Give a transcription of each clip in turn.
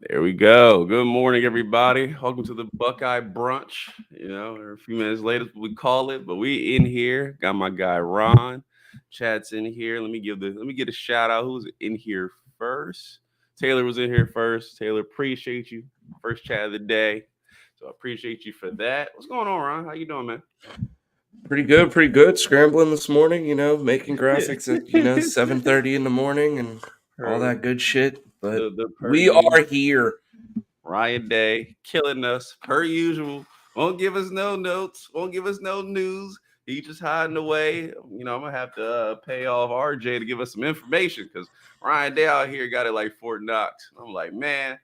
There we go. Good morning, everybody. Welcome to the Buckeye Brunch. We're a few minutes late, as we call it, but we in here. Got my guy Ron. Chad's in here. Let me get a shout out. Who's in here first? Taylor was in here first. Taylor, appreciate you. First chat of the day. So I appreciate you for that. What's going on, Ron? How you doing, man? Pretty good. Scrambling this morning, making graphics at 7:30 in the morning and all that good shit. But we are here. Ryan Day killing us per usual. Won't give us no notes. Won't give us no news. He just hiding away. I'm gonna have to pay off RJ to give us some information because Ryan Day out here got it like Fort Knox. I'm like, man,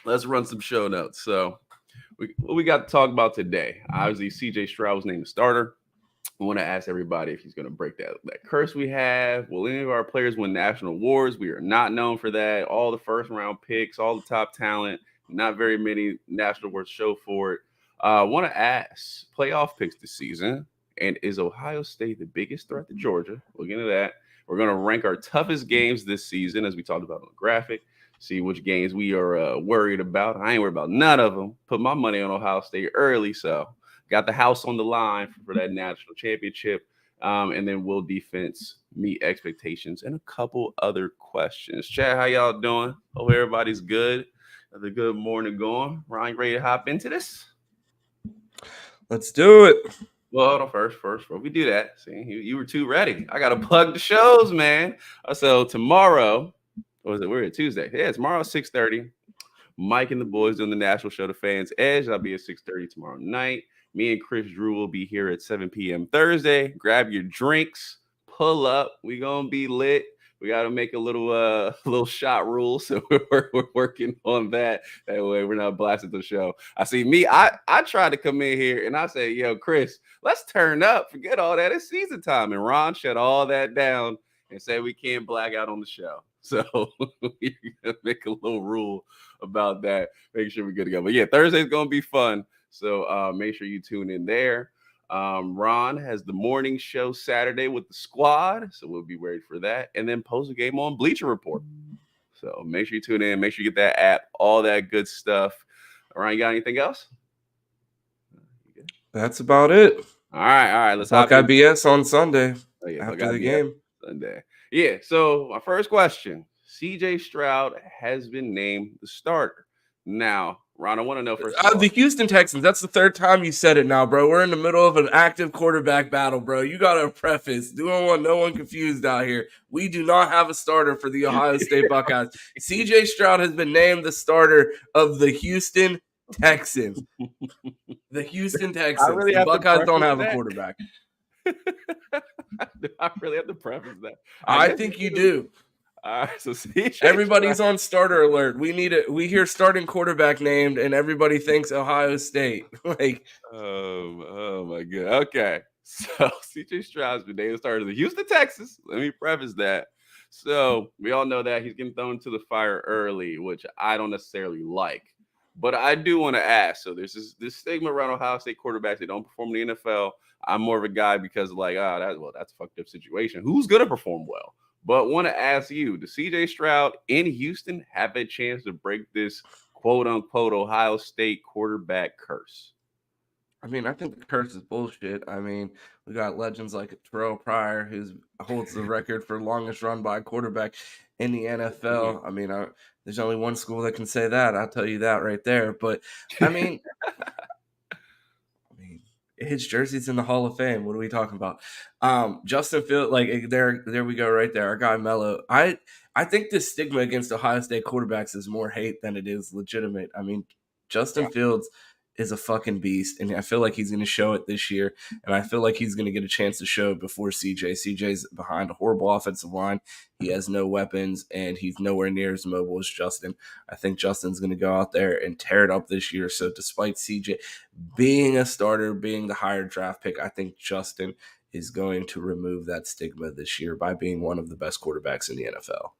let's run some show notes. So, what we got to talk about today? Obviously, CJ Stroud was named the starter. I want to ask everybody if he's going to break that curse we have. Will any of our players win national awards? We are not known for that. All the first round picks, all the top talent, not very many national awards show for it. I want to ask playoff picks this season. And is Ohio State the biggest threat to Georgia? We'll get into that. We're going to rank our toughest games this season, as we talked about on the graphic. See which games we are worried about. I ain't worried about none of them. Put my money on Ohio State early, so got the house on the line for that national championship. And then will defense meet expectations and a couple other questions. Chad, how y'all doing? Hope everybody's good. The good morning going. Ryan, ready to hop into this? Let's do it. Well, hold on first. Before we do that, see, you were too ready. I got to plug the shows, man. So tomorrow, what was it? We're at Tuesday. Yeah, tomorrow 6:30. Mike and the boys doing the national show, The Fans Edge. I'll be at 6:30 tomorrow night. Me and Chris Drew will be here at 7 p.m. Thursday. Grab your drinks, pull up. We gonna be lit. We got to make a little shot rule, so we're working on that. That way, we're not blasting the show. I see me. I try to come in here and I say, "Yo, Chris, let's turn up. Forget all that. It's season time." And Ron shut all that down and say we can't black out on the show. So we're gonna make a little rule about that. Make sure we're good to go. But yeah, Thursday's gonna be fun. So make sure you tune in there. Ron has the morning show Saturday with the squad, so we'll be ready for that. And then post a game on Bleacher Report. So make sure you tune in. Make sure you get that app, all that good stuff. Ron, you got anything else? That's about it. All right. Let's hop in. BS on Sunday after the game. Sunday. Yeah. So my first question: CJ Stroud has been named the starter. Now, Ron, I want to know first. The Houston Texans. That's the third time you said it now, bro. We're in the middle of an active quarterback battle, bro. You got to preface. Don't want no one confused out here. We do not have a starter for the Ohio State Buckeyes. CJ Stroud has been named the starter of the Houston Texans. The Houston Texans. The Buckeyes don't have a quarterback. I really have to preface that. I think you do. All right, so CJ everybody's on starter alert. We need it. We hear starting quarterback named, and everybody thinks Ohio State. Oh my god. Okay, so CJ Stroud's been named the starter of the Houston Texans. Let me preface that. So we all know that he's getting thrown to the fire early, which I don't necessarily like. But I do want to ask. So there's this stigma around Ohio State quarterbacks. They don't perform in the NFL. I'm more of a guy because that's a fucked up situation. Who's gonna perform well? But want to ask you, does CJ Stroud in Houston have a chance to break this quote-unquote Ohio State quarterback curse? I mean, I think the curse is bullshit. I mean, we got legends like Terrell Pryor, who holds the record for longest run by a quarterback in the NFL. I mean, there's only one school that can say that. I'll tell you that right there. But, I mean... his jersey's in the Hall of Fame. What are we talking about? Justin Fields, like there we go right there. Our guy Mello. I think this stigma against Ohio State quarterbacks is more hate than it is legitimate. I mean, Justin Fields is a fucking beast, and I feel like he's going to show it this year, and I feel like he's going to get a chance to show it before CJ. CJ's behind a horrible offensive line. He has no weapons, and he's nowhere near as mobile as Justin. I think Justin's going to go out there and tear it up this year. So despite CJ being a starter, being the higher draft pick, I think Justin is going to remove that stigma this year by being one of the best quarterbacks in the NFL.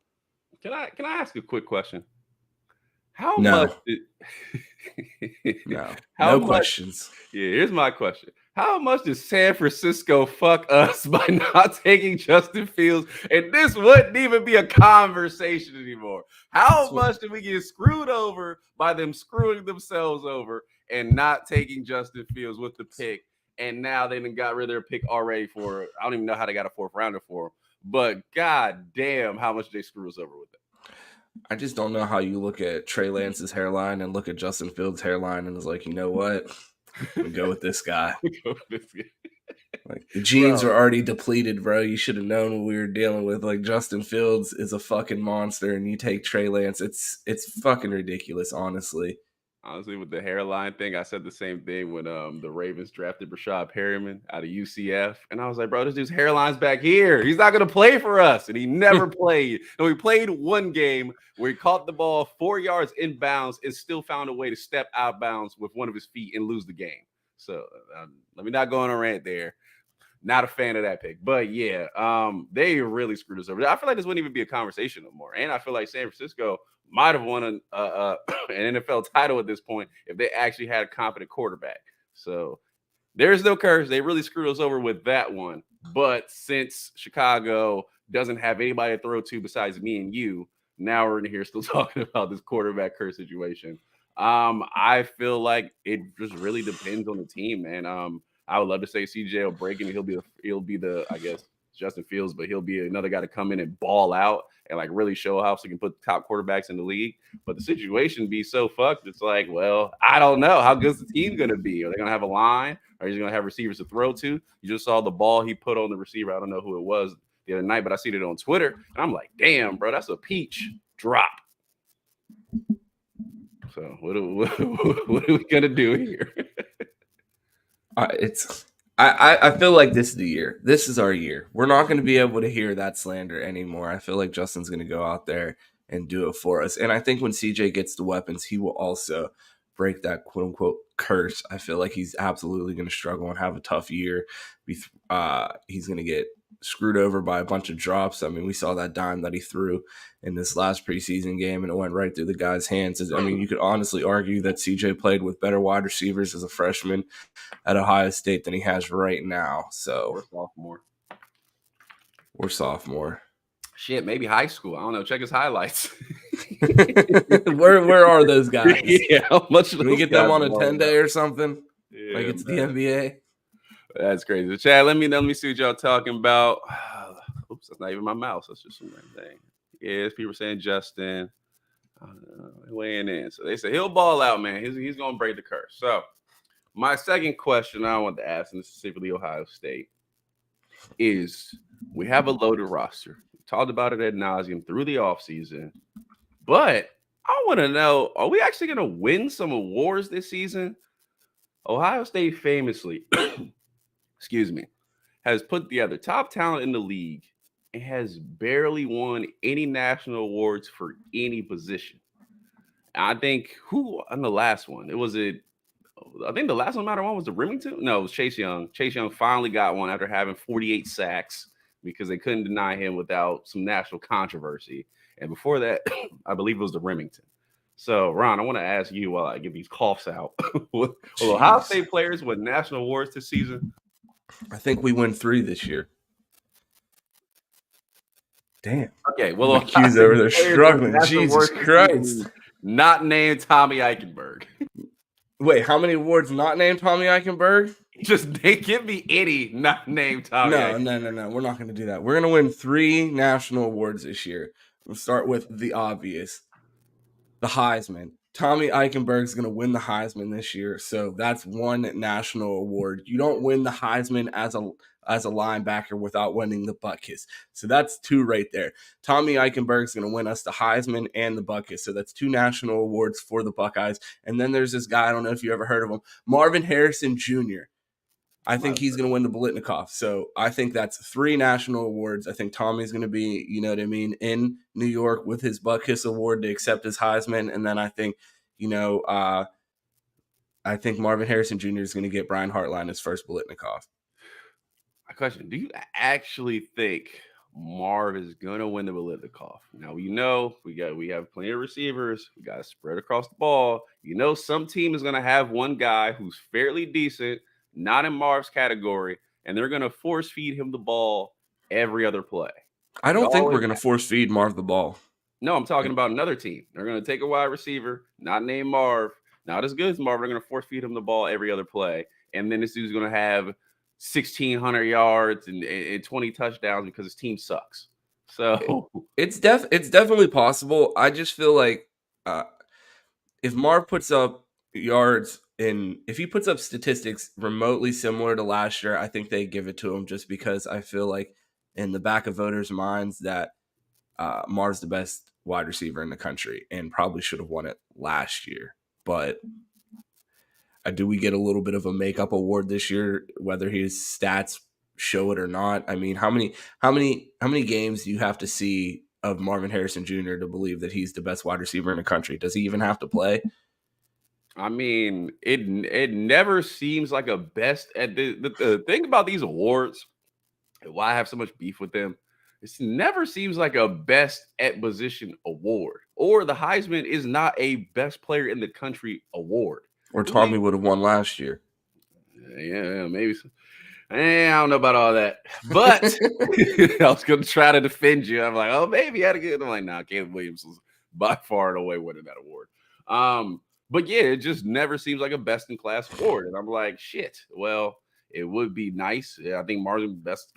Can I ask a quick question? How much? No, Did, no, how no much? questions. Yeah, here's my question. How much does San Francisco fuck us by not taking Justin Fields? And this wouldn't even be a conversation anymore. How much did we get screwed over by them screwing themselves over and not taking Justin Fields with the pick? And now they done got rid of their pick already for, I don't even know how they got a fourth rounder for him. But god damn, how much they screw us over with it. I just don't know how you look at Trey Lance's hairline and look at Justin Fields' hairline and is like, you know what? I'm gonna go with this guy. Like the genes are already depleted, bro. You should have known what we were dealing with. Like Justin Fields is a fucking monster, and you take Trey Lance. It's fucking ridiculous, honestly. Honestly, with the hairline thing, I said the same thing when the Ravens drafted Rashad Perriman out of UCF. And I was like, bro, this dude's hairline's back here. He's not going to play for us. And he never played. And we played one game where he caught the ball 4 yards inbounds and still found a way to step out of bounds with one of his feet and lose the game. So let me not go on a rant there. Not a fan of that pick. But yeah, they really screwed us over. I feel like this wouldn't even be a conversation no more. And I feel like San Francisco might have won an NFL title at this point if they actually had a competent quarterback. So there's no curse. They really screwed us over with that one. But since Chicago doesn't have anybody to throw to besides me and you, now we're in here still talking about this quarterback curse situation. I feel like it just really depends on the team, man. I would love to say CJ will break it and he'll be the I guess Justin Fields, but he'll be another guy to come in and ball out and like really show how so he can put top quarterbacks in the league. But the situation be so fucked. It's like, well, I don't know. How good's the team gonna be? Are they gonna have a line? Are you gonna have receivers to throw to? You just saw the ball he put on the receiver. I don't know who it was the other night, but I seen it on Twitter. And I'm like, damn, bro, that's a peach drop. So what are we gonna do here? I feel like this is the year. This is our year. We're not going to be able to hear that slander anymore. I feel like Justin's going to go out there and do it for us. And I think when CJ gets the weapons, he will also break that quote unquote curse. I feel like he's absolutely going to struggle and have a tough year. He's going to get screwed over by a bunch of drops. I mean, we saw that dime that he threw in this last preseason game and it went right through the guy's hands. I mean, you could honestly argue that CJ played with better wide receivers as a freshman at Ohio State than he has right now. So we're sophomore. Shit, maybe high school. I don't know. Check his highlights. Where are those guys? Yeah, how much can we get them on a 10-day or something? Yeah, like it's man. The NBA. That's crazy. So, Chad, let me see what y'all talking about. Oops, that's not even my mouse. That's just some random thing. Yes, people saying Justin weighing in. So they say he'll ball out, man. He's gonna break the curse. So my second question I want to ask, and specifically Ohio State, is we have a loaded roster. We talked about it ad nauseum through the offseason, but I want to know, are we actually gonna win some awards this season? Ohio State famously excuse me, has put together top talent in the league and has barely won any national awards for any position. I think on the last one, I think the last one matter one was the Remington. No, it was Chase Young. Chase Young finally got one after having 48 sacks because they couldn't deny him without some national controversy. And before that, I believe it was the Remington. So, Ron, I want to ask you while I get these coughs out. Will Ohio State players win national awards this season? I think we win 3 this year. Damn. Okay, well, Q's over there struggling. Jesus Christ. Not named Tommy Eichenberg. Wait, how many awards not named Tommy Eichenberg? Just give me any not named Tommy Eichenberg. No. We're not going to do that. We're going to win 3 national awards this year. We'll start with the obvious. The Heisman. Tommy Eichenberg is going to win the Heisman this year, so that's 1 national award. You don't win the Heisman as a linebacker without winning the Butkus. So that's 2 right there. Tommy Eichenberg is going to win us the Heisman and the Butkus. So that's 2 national awards for the Buckeyes. And then there's this guy, I don't know if you ever heard of him, Marvin Harrison Jr. I think he's going to win the Biletnikoff. So I think that's 3 national awards. I think Tommy's going to be, you know what I mean, in New York with his Butkus award to accept his Heisman. And then I think, I think Marvin Harrison Jr. is going to get Brian Hartline his first Biletnikoff. My question, do you actually think Marv is gonna win the Biletnikoff. Now we have plenty of receivers. We got to spread across the ball. Some team is gonna have one guy who's fairly decent, not in Marv's category, and they're gonna force feed him the ball every other play. I don't think we're Always going to force feed Marv the ball. No, I'm talking about another team. They're going to take a wide receiver, not named Marv, not as good as Marv. They're going to force feed him the ball every other play. And then this dude's going to have 1,600 yards and 20 touchdowns because his team sucks. So it's definitely possible. I just feel like if Marv puts up yards if he puts up statistics remotely similar to last year, I think they give it to him just because I feel like in the back of voters' minds that Marv's the best wide receiver in the country and probably should have won it last year. But do we get a little bit of a makeup award this year, whether his stats show it or not? I mean, how many games do you have to see of Marvin Harrison Jr. to believe that he's the best wide receiver in the country? Does he even have to play? I mean, it never seems like a best at the thing about these awards, why I have so much beef with them. It never seems like a best at position award, or the Heisman is not a best player in the country award. Or Tommy would have won last year. Yeah, maybe. I don't know about all that, but I was going to try to defend you. I'm like, oh, maybe I had a good. I'm like, nah, Caleb Williams was by far and away winning that award. But yeah, it just never seems like a best in class award, and I'm like, shit. Well, it would be nice. I think Marvin's best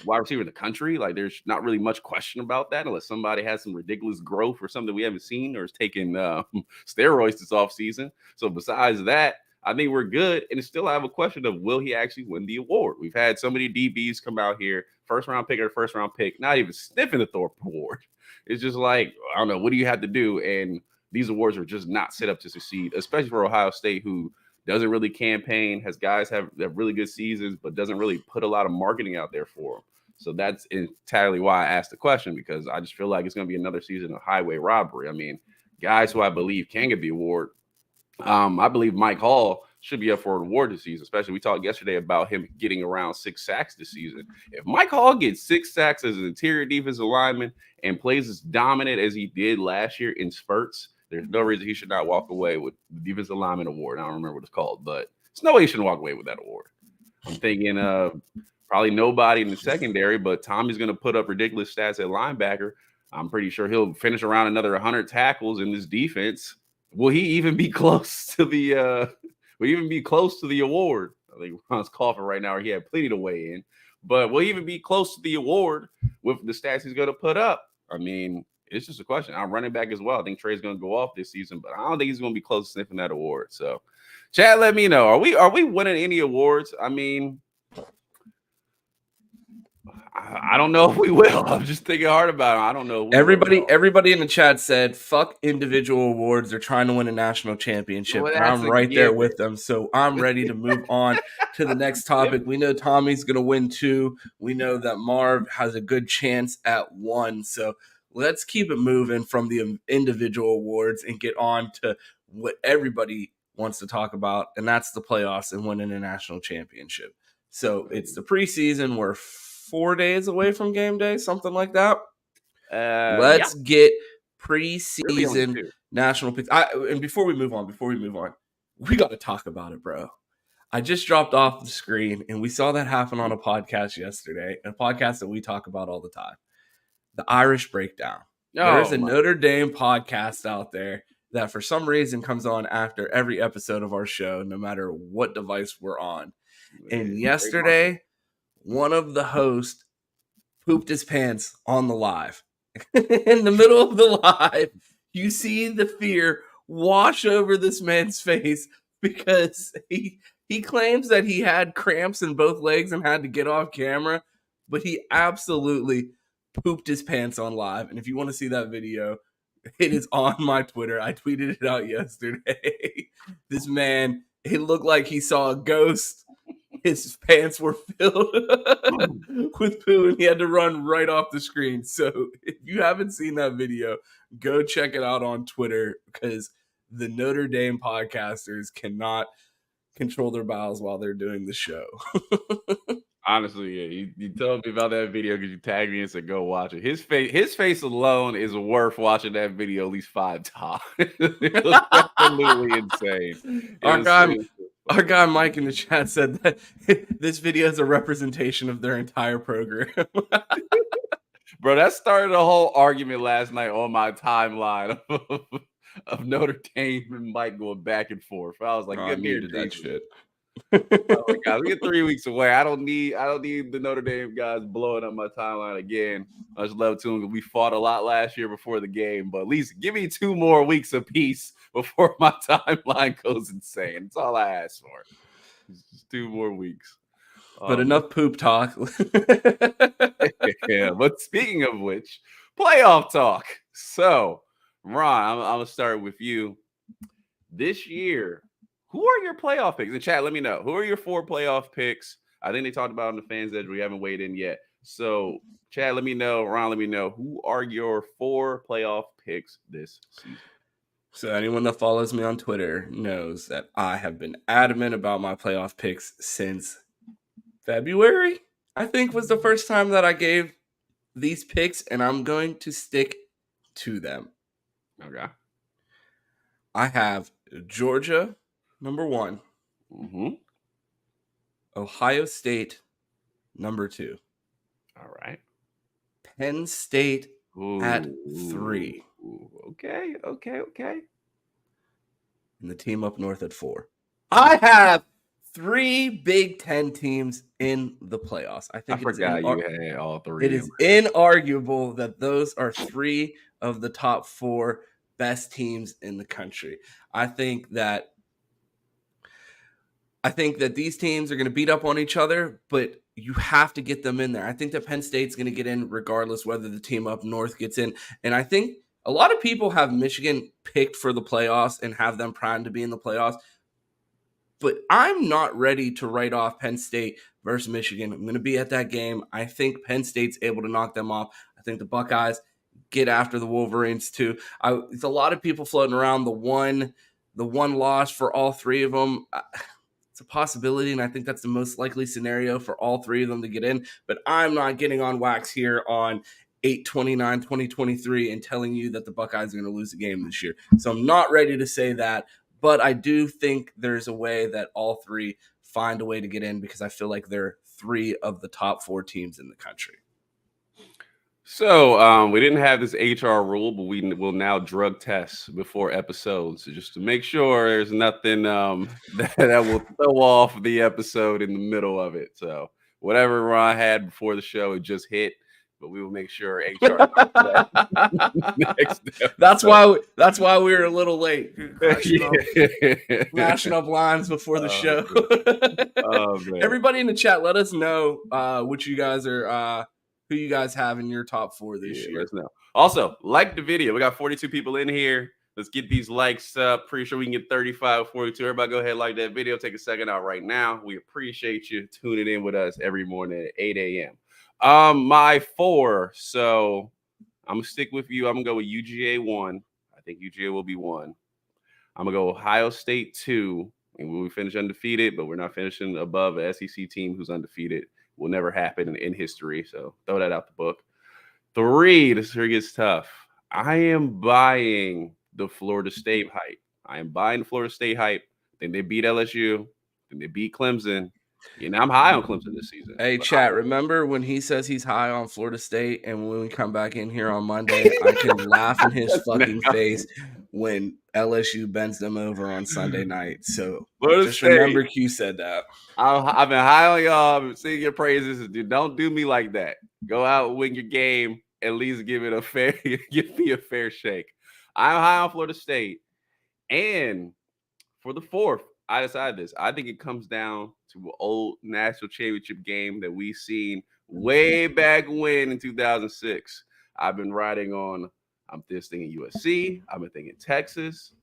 wide receiver in the country. Like, there's not really much question about that, unless somebody has some ridiculous growth or something we haven't seen, or is taking steroids this offseason. So besides that, I think we're good. And still I have a question of, will he actually win the award? We've had so many DBs come out here, first round pick or first round pick, not even sniffing the Thorpe Award. It's just like, I don't know, what do you have to do? And these awards are just not set up to succeed, especially for Ohio State, who doesn't really campaign, has guys have really good seasons, but doesn't really put a lot of marketing out there for them. So that's entirely why I asked the question, because I just feel like it's going to be another season of highway robbery. I mean, guys who I believe can get the award. I believe Mike Hall should be up for an award this season, especially we talked yesterday about him getting around 6 sacks this season. If Mike Hall gets 6 sacks as an interior defensive lineman and plays as dominant as he did last year in spurts, there's no reason he should not walk away with the defensive lineman award. I don't remember what it's called, but there's no way he shouldn't walk away with that award. I'm thinking probably nobody in the secondary, but Tommy's going to put up ridiculous stats at linebacker. I'm pretty sure he'll finish around another 100 tackles in this defense. Will he even be close to the award? I think Ron's coughing right now, or he had plenty to weigh in. But will he even be close to the award with the stats he's going to put up? I mean, it's just a question. I'm running back as well. I think Trey's going to go off this season, but I don't think he's going to be close to sniffing that award. So, Chad, let me know. Are we winning any awards? I mean, I don't know if we will. I'm just thinking hard about it. I don't know. Everybody in the chat said, fuck individual awards. They're trying to win a national championship. Well, and I'm right there with them. So I'm ready to move on to the next topic. We know Tommy's going to win 2. We know that Marv has a good chance at 1. So let's keep it moving from the individual awards and get on to what everybody wants to talk about, and that's the playoffs and winning a national championship. So it's the preseason. We're 4 days away from game day, something like that. Let's get preseason national picks. And before we move on, we got to talk about it, bro. I just dropped off the screen, and we saw that happen on a podcast yesterday, a podcast that we talk about all the time. The Irish Breakdown. There's a Notre Dame podcast out there that for some reason comes on after every episode of our show, no matter what device we're on. And yesterday, one of the hosts pooped his pants on the live. In the middle of the live, you see the fear wash over this man's face because he claims that he had cramps in both legs and had to get off camera, but he absolutely pooped his pants on live. And if you want to see that video, it is on my Twitter. I tweeted it out yesterday. This man, it looked like he saw a ghost. His pants were filled with poo, and he had to run right off the screen. So if you haven't seen that video, go check it out on Twitter, because the Notre Dame podcasters cannot control their bowels while they're doing the show. Honestly, yeah, you told me about that video because you tagged me and said go watch it. His face alone is worth watching that video at least 5 times. It was absolutely insane. It Our was, guy, it was so our funny. guy Mike in the chat said that this video is a representation of their entire program. Bro, that started a whole argument last night on my timeline of Notre Dame and Mike going back and forth. I was like, I good muted guarantee. that shit. Oh my God, we get 3 weeks away. I don't need the Notre Dame guys blowing up my timeline again. I just love to them. We fought a lot last year before the game, but at least give me 2 more weeks of peace before my timeline goes insane. That's all I ask for. Just 2 more weeks. But enough poop talk. Yeah, but speaking of which, playoff talk. So, Ron, I'm gonna start with you. This year, who are your playoff picks? In the chat, let me know. Who are your 4 playoff picks? I think they talked about on the Fans Edge. We haven't weighed in yet. So, Chad, let me know. Ron, let me know. Who are your 4 playoff picks this season? So anyone that follows me on Twitter knows that I have been adamant about my playoff picks since February, I think was the first time that I gave these picks, and I'm going to stick to them. Okay. I have Georgia, number 1. Mm-hmm. Ohio State, number 2. All right. Penn State at 3. Okay. And the team up north at 4. I have 3 Big Ten teams in the playoffs. I think I forgot you had all 3. It is inarguable that those are 3 of the top 4 best teams in the country. I think that these teams are going to beat up on each other, but you have to get them in there. I think that Penn State's going to get in regardless whether the team up north gets in. And I think a lot of people have Michigan picked for the playoffs and have them primed to be in the playoffs. But I'm not ready to write off Penn State versus Michigan. I'm going to be at that game. I think Penn State's able to knock them off. I think the Buckeyes get after the Wolverines too. It's a lot of people floating around the one loss for all 3 of them. It's a possibility, and I think that's the most likely scenario for all 3 of them to get in. But I'm not getting on wax here on 8/29/2023 and telling you that the Buckeyes are going to lose the game this year. So I'm not ready to say that. But I do think there's a way that all 3 find a way to get in because I feel like they're 3 of the top 4 teams in the country. So we didn't have this HR rule, but we will now drug test before episodes just to make sure there's nothing that will throw off the episode in the middle of it. So whatever Ron had before the show, it just hit. But we will make sure HR. That's why we were a little late. Mashing up lines before the show. Everybody in the chat, let us know what you guys are. Who you guys have in your top 4 this year. Let us know. Also, like the video. We got 42 people in here. Let's get these likes up. Pretty sure we can get 35, 42. Everybody go ahead and like that video. Take a second out right now. We appreciate you tuning in with us every morning at 8 a.m. My 4. So I'm going to stick with you. I'm going to go with UGA 1. I think UGA will be 1. I'm going to go Ohio State 2. And we finish undefeated, but we're not finishing above an SEC team who's undefeated. Will never happen in history. So throw that out the book. 3, this here gets tough. I am buying the Florida State hype. I am buying the Florida State hype. Then they beat LSU. Then they beat Clemson. You know, I'm high on Clemson this season. Hey, chat, remember when he says he's high on Florida State and when we come back in here on Monday, I can laugh in his fucking face when LSU bends them over on Sunday night. So just remember Q said that. I've been high on y'all. I've been singing your praises. Dude, don't do me like that. Go out and win your game. At least give me a fair shake. I'm high on Florida State. And for the 4th, I decided this. I think it comes down to an old national championship game that we seen way back when in 2006. I've been riding on, I'm just thinking USC. I've been thinking Texas.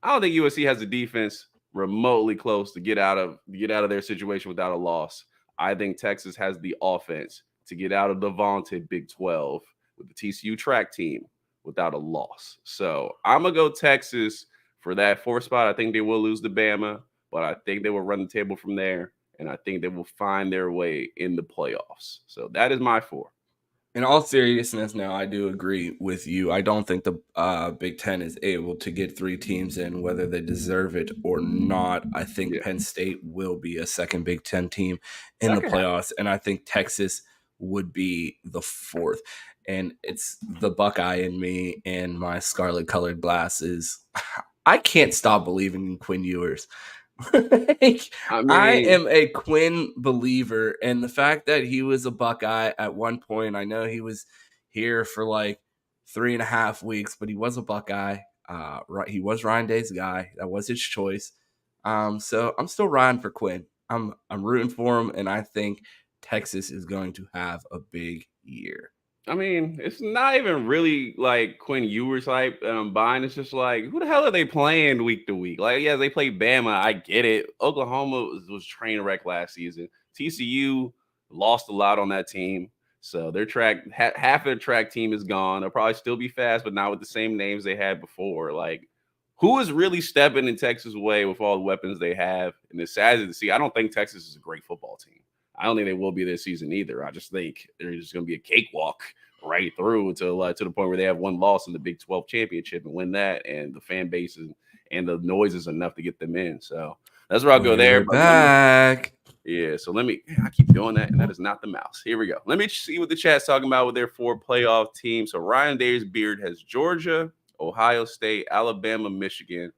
I don't think USC has a defense remotely close to get out of their situation without a loss. I think Texas has the offense to get out of the vaunted Big 12 with the TCU track team without a loss. So I'm going to go Texas for that 4th spot. I think they will lose to Bama, but I think they will run the table from there. and I think they will find their way in the playoffs. So that is my 4. In all seriousness, now I do agree with you. I don't think the Big Ten is able to get 3 teams in, whether they deserve it or not. I think Yeah, Penn State will be a second Big Ten team in that the could happen. playoffs, and I think Texas would be the 4th. And it's the Buckeye in me and my scarlet-colored glasses. I can't stop believing in Quinn Ewers. Like, I I mean, am a Quinn believer, and the fact that he was a Buckeye at one point, I know he was here for like 3.5 weeks, but he was a Buckeye. Right, he was Ryan Day's guy. That was his choice. So I'm still riding for Quinn. I'm rooting for him, and I think Texas is going to have a big year. it's not even really like Quinn Ewers hype that I'm buying. It's just like, who the hell are they playing week to week? Like, yeah, they play Bama. I get it. Oklahoma was train wreck last season. TCU lost a lot on that team. So their half of their track team is gone. They'll probably still be fast, but not with the same names they had before. Like, who is really stepping in Texas' way with all the weapons they have? And it's sad to see. I don't think Texas is a great football team. I don't think they will be this season either. I just think there's just going to be a cakewalk right through to the point where they have one loss in the Big 12 championship and win that, and the fan base and the noise is enough to get them in. So that's where I'll go there. We're back. So let me. I keep doing that, and that is not the mouse. Here we go. Let me see what the chat's talking about with their 4 playoff teams. So Ryan Davis Beard has Georgia, Ohio State, Alabama, Michigan.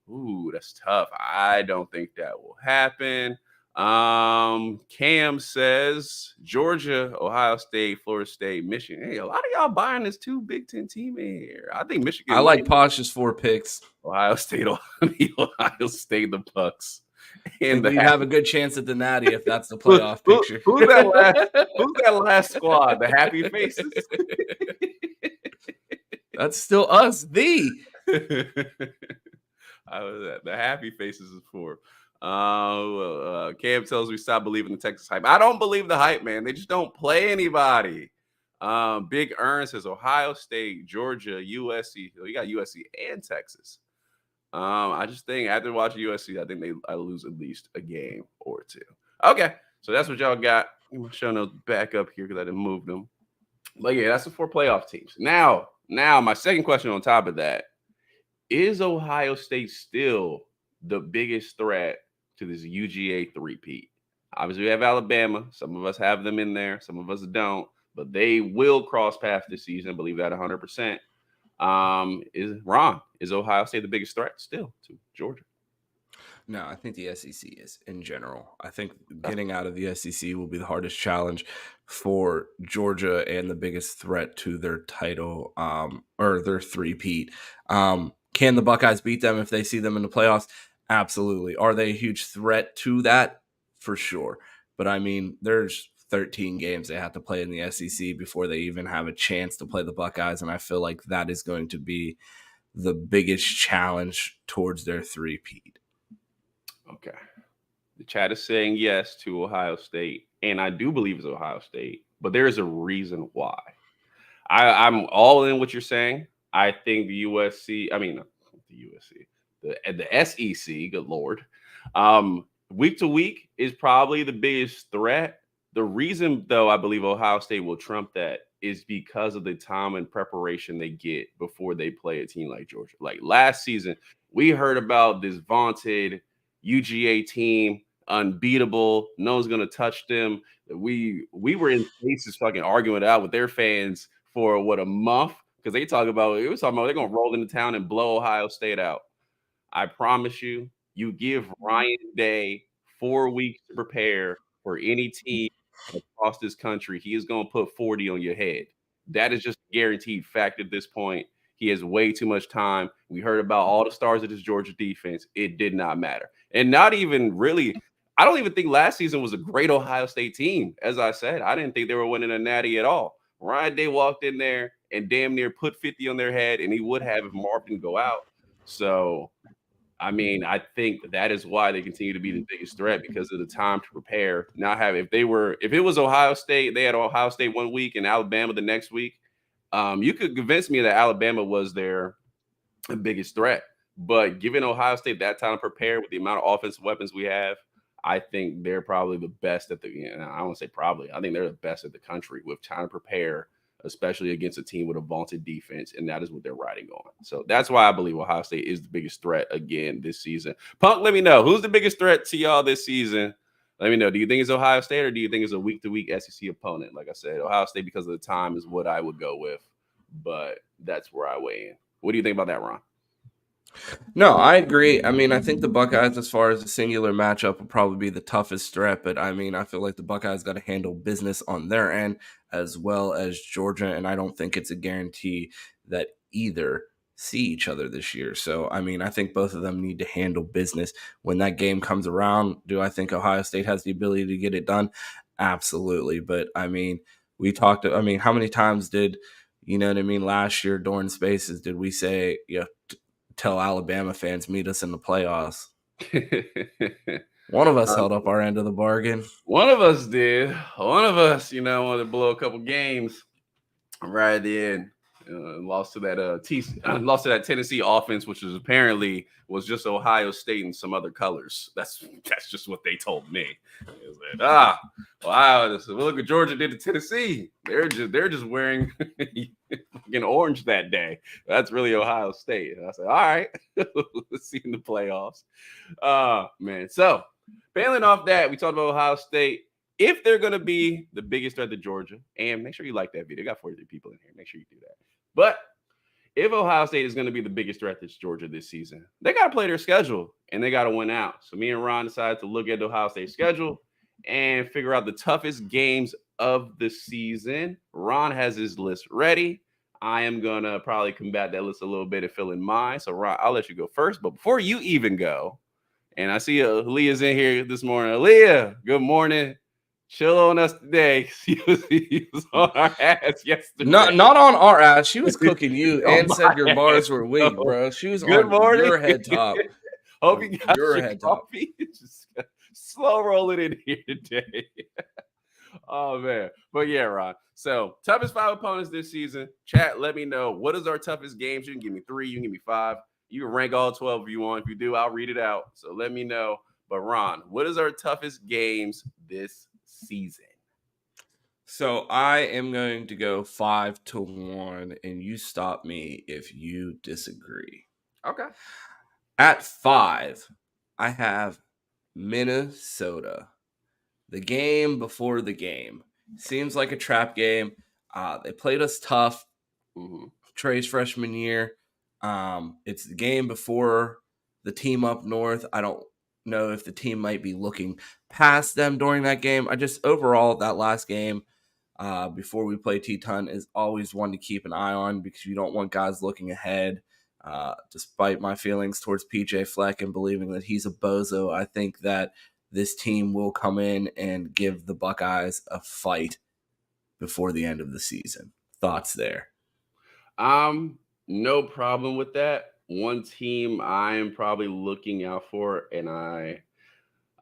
Ooh, that's tough. I don't think that will happen. Cam says Georgia, Ohio State, Florida State, Michigan. Hey, a lot of y'all buying this 2 Big Ten team in here. I think Michigan. I like Posh's 4 picks. Ohio State, Ohio State, the Bucks. And we'd have a good chance at the Natty if that's the playoff picture. Who's that last squad? The Happy Faces? That's still us, the Happy Faces is 4. Cam tells me stop believing the Texas hype. I don't believe the hype, man. They just don't play anybody. Big Earn says Ohio State, Georgia, USC. You got USC and Texas. I just think after watching USC, I think I lose at least a game or 2. Okay, so that's what y'all got. I'm showing those back up here because I didn't move them. But yeah, that's the 4 playoff teams. Now, my second question on top of that, is Ohio State still the biggest threat to this UGA three-peat? Obviously, we have Alabama. Some of us have them in there. Some of us don't. But they will cross paths this season. I believe that 100%. Is Ohio State the biggest threat still to Georgia? No, I think the SEC is in general. I think getting out of the SEC will be the hardest challenge for Georgia and the biggest threat to their title or their three-peat. Can the Buckeyes beat them if they see them in the playoffs? Absolutely. Are they a huge threat to that? For sure. But I mean, there's 13 games they have to play in the SEC before they even have a chance to play the Buckeyes, and I feel like that is going to be the biggest challenge towards their three-peat. Okay. The chat is saying yes to Ohio State, and I do believe it's Ohio State, but there is a reason why. I'm all in what you're saying. I think the USC, the SEC, good Lord, week to week is probably the biggest threat. The reason, though, I believe Ohio State will trump that is because of the time and preparation they get before they play a team like Georgia. Like last season, we heard about this vaunted UGA team, unbeatable. No one's going to touch them. We were in places fucking arguing it out with their fans for a month because they talking about they're going to roll into town and blow Ohio State out. I promise you, you give Ryan Day 4 weeks to prepare for any team across this country, he is going to put 40 on your head. That is just a guaranteed fact at this point. He has way too much time. We heard about all the stars of this Georgia defense. It did not matter. And not even really, I don't even think last season was a great Ohio State team. As I said, I didn't think they were winning a natty at all. Ryan Day walked in there and damn near put 50 on their head, and he would have if Marv didn't go out. So, I mean, I think that is why they continue to be the biggest threat because of the time to prepare. If it was Ohio State, they had Ohio State 1 week and Alabama the next week. You could convince me that Alabama was their biggest threat, but giving Ohio State that time to prepare with the amount of offensive weapons we have, I think they're probably the best at I won't say probably. I think they're the best at the country with time to prepare, especially against a team with a vaunted defense, and that is what they're riding on. So that's why I believe Ohio State is the biggest threat again this season. Punk, let me know who's the biggest threat to y'all this season. Let me know. Do you think it's Ohio State or do you think it's a week-to-week SEC opponent? Like I said, Ohio State because of the time is what I would go with, but that's where I weigh in. What do you think about that, Ron? No, I agree. I mean, I think the Buckeyes, as far as a singular matchup, will probably be the toughest threat. But I mean, I feel like the Buckeyes got to handle business on their end as well as Georgia. And I don't think it's a guarantee that either see each other this year. So, I mean, I think both of them need to handle business when that game comes around. Do I think Ohio State has the ability to get it done? Absolutely. But I mean, how many times did, you know what I mean, last year during Spaces, did we say, tell Alabama fans meet us in the playoffs? One of us held up our end of the bargain. One of us did. One of us, wanted to blow a couple games right at the end. Lost to that Tennessee offense, which was just Ohio State and some other colors. That's just what they told me. It was wow! Look what Georgia did to Tennessee. They're just wearing fucking orange that day. That's really Ohio State. And I said, all right, let's see in the playoffs. Man. So bailing off that, we talked about Ohio State. If they're going to be the biggest threat to Georgia, and make sure you like that video. Got 43 people in here. Make sure you do that. But if Ohio State is going to be the biggest threat to Georgia this season, they got to play their schedule and they got to win out. So me and Ron decided to look at the Ohio State schedule and figure out the toughest games of the season. Ron has his list ready. I am going to probably combat that list a little bit and fill in mine. So Ron, I'll let you go first. But before you even go, and I see Aaliyah's in here this morning. Aaliyah, good morning. Chill on us today. He was on our ass yesterday. Not on our ass. She was cooking you and said your bars were weak, bro. She was on your head top. Hope you got your head coffee. Just slow rolling in here today. Oh, man. But yeah, Ron. So toughest 5 opponents this season. Chat, let me know. What is our toughest games? You can give me 3. You can give me 5. You can rank all 12 if you want. If you do, I'll read it out. So let me know. But Ron, what is our toughest games this season? So I am going to go 5-1, and you stop me if you disagree. Okay. At 5, I have Minnesota. The game before the game. Seems like a trap game. They played us tough. Mm-hmm. Trey's freshman year. It's the game before the team up north. I don't know if the team might be looking past them during that game. Overall, that last game before we play Teton is always one to keep an eye on because you don't want guys looking ahead. Despite my feelings towards PJ Fleck and believing that he's a bozo, I think that this team will come in and give the Buckeyes a fight before the end of the season. Thoughts there? No problem with that. One team I am probably looking out for, and I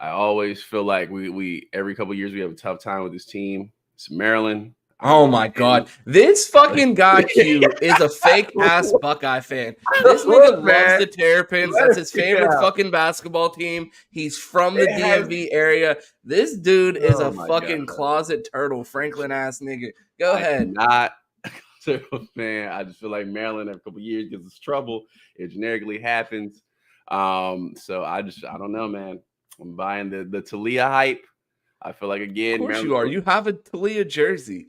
always feel like we every couple of years we have a tough time with this team. It's Maryland. Oh my God. This fucking guy Q is a fake ass Buckeye fan. This nigga loves the Terrapins. That's his favorite fucking basketball team. He's from the DMV area. This dude is a fucking closet turtle, Franklin ass nigga. Go ahead. Man, I just feel like Maryland every couple of years gives us trouble. It generically happens. So I don't know, man. I'm buying the Talia hype. I feel like again, of course you are. You have a Talia jersey.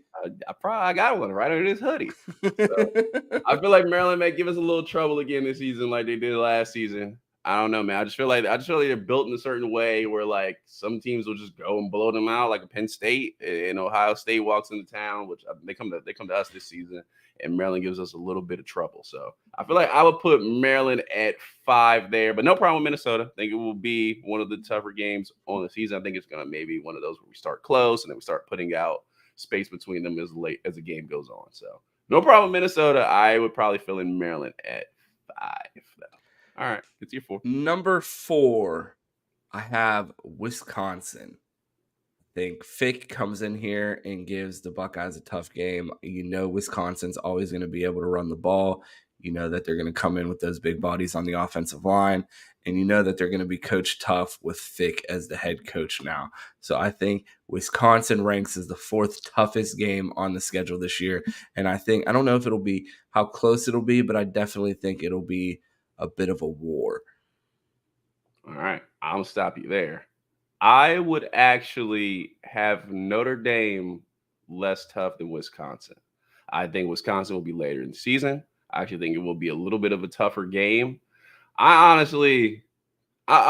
I got one right under this hoodie. So I feel like Maryland may give us a little trouble again this season, like they did last season. I don't know, man. I just feel like they're built in a certain way where like some teams will just go and blow them out, like a Penn State and Ohio State walks into town, which they come to us this season, and Maryland gives us a little bit of trouble. So I feel like I would put Maryland at 5 there, but no problem with Minnesota. I think it will be one of the tougher games on the season. I think it's gonna maybe one of those where we start close and then we start putting out space between them as the game goes on. So no problem with Minnesota. I would probably fill in Maryland at 5 though. All right, it's your 4. Number 4, I have Wisconsin. I think Fick comes in here and gives the Buckeyes a tough game. Wisconsin's always going to be able to run the ball. You know that they're going to come in with those big bodies on the offensive line, and you know that they're going to be coached tough with Fick as the head coach now. So I think Wisconsin ranks as the 4th toughest game on the schedule this year. And I don't know if it'll be how close it'll be, but I definitely think it'll be a bit of a war. All right, I'll stop you there. I would actually have Notre Dame less tough than Wisconsin. I think Wisconsin will be later in the season. I actually think it will be a little bit of a tougher game. I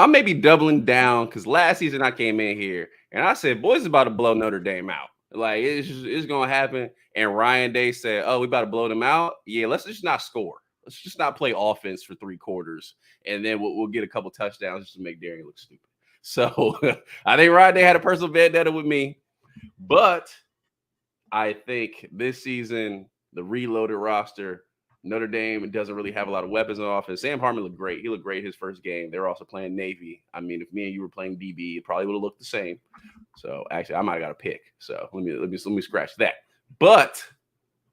may be doubling down because last season I came in here and I said, boys is about to blow Notre Dame out. Like it's gonna happen. And Ryan Day said, oh, we about to blow them out. Yeah, let's just not score. Let's just not play offense for 3 quarters. And then we'll get a couple touchdowns just to make Darian look stupid. So I think Ryan Day had a personal vendetta with me. But I think this season, the reloaded roster, Notre Dame doesn't really have a lot of weapons on offense. Sam Hartman looked great. He looked great his first game. They were also playing Navy. I mean, if me and you were playing DB, it probably would have looked the same. So actually, I might have got a pick. So let me scratch that. But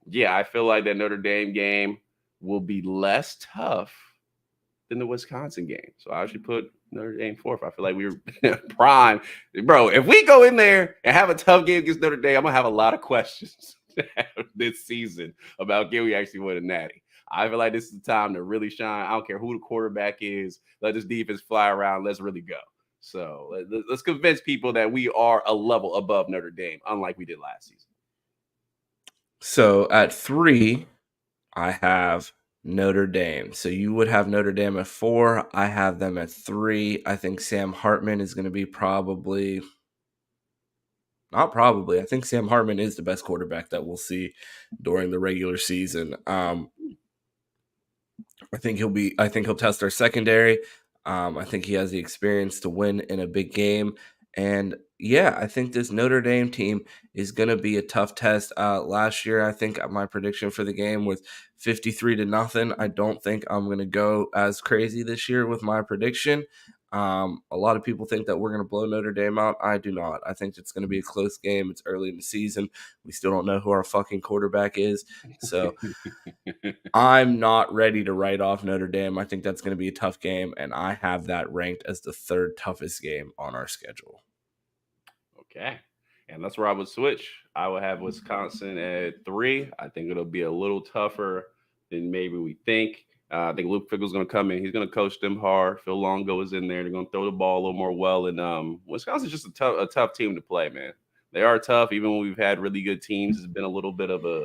yeah, I feel like that Notre Dame game will be less tough than the Wisconsin game. So I actually put Notre Dame 4th. I feel like we were prime. Bro, if we go in there and have a tough game against Notre Dame, I'm going to have a lot of questions this season about can we actually win a natty. I feel like this is the time to really shine. I don't care who the quarterback is. Let this defense fly around. Let's really go. So let's convince people that we are a level above Notre Dame, unlike we did last season. So at 3, I have Notre Dame. So you would have Notre Dame at 4. I have them at 3. I think Sam Hartman is going to be I think Sam Hartman is the best quarterback that we'll see during the regular season. I think he'll test our secondary. I think he has the experience to win in a big game. And yeah, I think this Notre Dame team is going to be a tough test. Last year, I think my prediction for the game was 53-0. I don't think I'm going to go as crazy this year with my prediction. A lot of people think that we're going to blow Notre Dame out. I do not. I think it's going to be a close game. It's early in the season. We still don't know who our fucking quarterback is. So I'm not ready to write off Notre Dame. I think that's going to be a tough game, and I have that ranked as the 3rd toughest game on our schedule. Okay. And that's where I would switch. I would have Wisconsin at 3. I think it'll be a little tougher than maybe we think. I think Luke Fickell's going to come in. He's going to coach them hard. Phil Longo is in there. They're going to throw the ball a little more well. And Wisconsin's just a tough team to play, man. They are tough. Even when we've had really good teams, it's been a little bit of a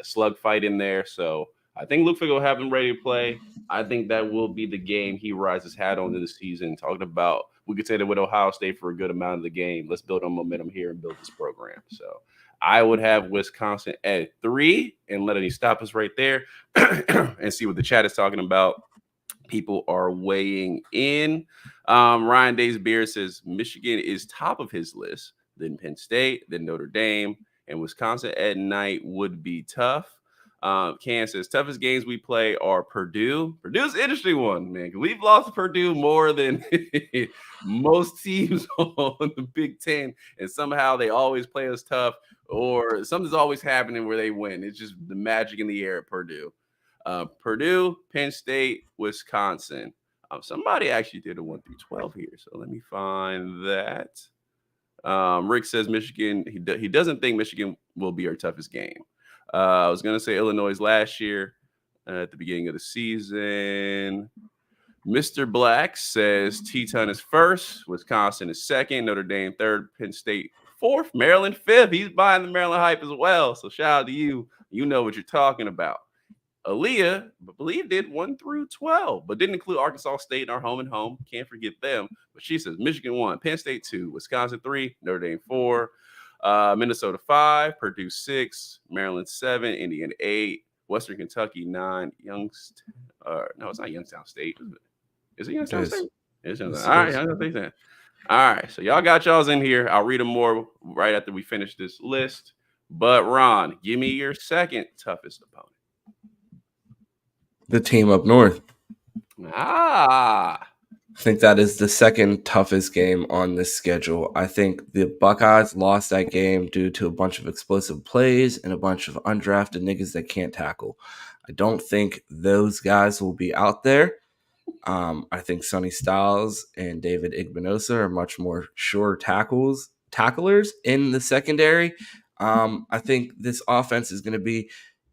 slug fight in there. So I think Luke Fickell will have him ready to play. I think that will be the game he rises his hat on this season. Talking about, we could say that with Ohio State for a good amount of the game. Let's build on momentum here and build this program. So I would have Wisconsin at 3 and let it stop us right there and see what the chat is talking about. People are weighing in. Ryan Days Beard says Michigan is top of his list, then Penn State, then Notre Dame, and Wisconsin at night would be tough. Ken says toughest games we play are Purdue. Purdue's an interesting one, man. We've lost to Purdue more than most teams on the Big Ten, and somehow they always play us tough, or something's always happening where they win. It's just the magic in the air at Purdue. Purdue, Penn State, Wisconsin. Somebody actually did a 1 through 12 here, so let me find that. Rick says Michigan. He doesn't think Michigan will be our toughest game. I was going to say Illinois last year at the beginning of the season. Mr. Black says Teton is 1st, Wisconsin is 2nd, Notre Dame 3rd, Penn State 4th, Maryland 5th. He's buying the Maryland hype as well. So shout out to you. You know what you're talking about. Aaliyah, I believe, did 1 through 12, but didn't include Arkansas State in our home and home. Can't forget them. But she says Michigan 1, Penn State 2, Wisconsin 3, Notre Dame 4. Minnesota 5, Purdue 6, Maryland 7, Indiana 8, Western Kentucky 9, no, it's not Youngstown State. Is it Youngstown State? It's Youngstown. All right, Youngstown State. All right, so y'all got y'all's in here. I'll read them more right after we finish this list. But Ron, give me your 2nd toughest opponent. The team up north. I think that is the 2nd toughest game on this schedule. I think the Buckeyes lost that game due to a bunch of explosive plays and a bunch of undrafted niggas that can't tackle. I don't think those guys will be out there. I think Sonny Styles and David Igbinosa are much more sure tacklers in the secondary. I think this offense is going to be